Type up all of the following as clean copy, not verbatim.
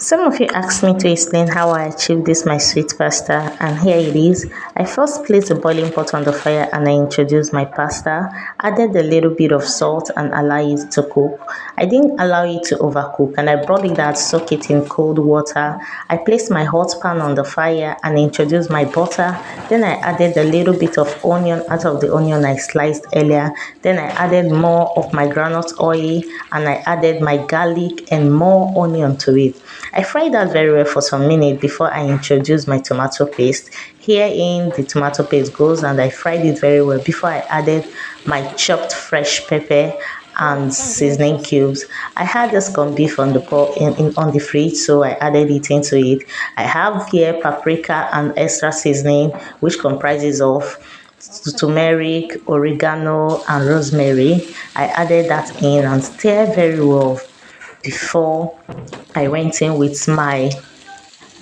Some of you asked me to explain how I achieved this my sweet pasta, and here it is. I first placed a boiling pot on the fire and I introduced my pasta, added a little bit of salt and allow it to cook. I didn't allow it to overcook and I brought it out, soak it in cold water. I placed my hot pan on the fire and introduced my butter. Then I added a little bit of onion out of the onion I sliced earlier. Then I added more of my groundnut oil and I added my garlic and more onion to it. I fried that very well for some minutes before I introduced my tomato paste. Herein the tomato paste goes, and I fried it very well before I added my chopped fresh pepper and seasoning cubes. I had this corned beef on the on the fridge, so I added it into it. I have here paprika and extra seasoning, which comprises of turmeric, oregano, and rosemary. I added that in and stirred very well before I went in with my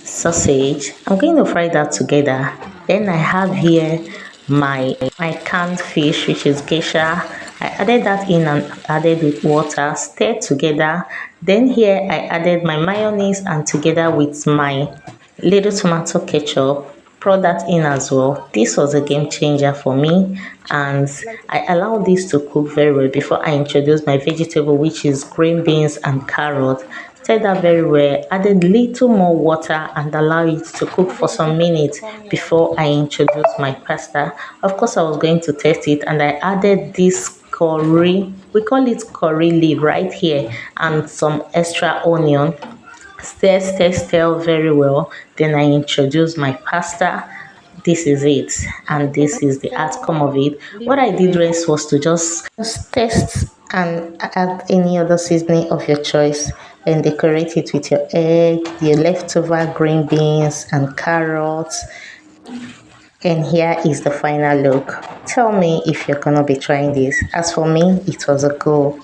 sausage. I'm going to fry that together. Then I have here my canned fish, which is geisha. I added that in and added with water, stirred together. Then here I added my mayonnaise and together with my little tomato ketchup, pour that in as well. This was a game changer for me, and I allowed this to cook very well before I introduced my vegetable, which is green beans and carrot. Stir that very well, added little more water and allow it to cook for some minutes before I introduced my pasta. Of course, I was going to test it and I added this curry, we call it curry leaf right here, and some extra onion. Stir very well. Then I introduce my pasta. This is it, and this is the outcome of it. What I did rest was to just test and add any other seasoning of your choice and decorate it with your egg, your leftover green beans and carrots. And here is the final look. Tell me if you're gonna be trying this. As for me, it was a go.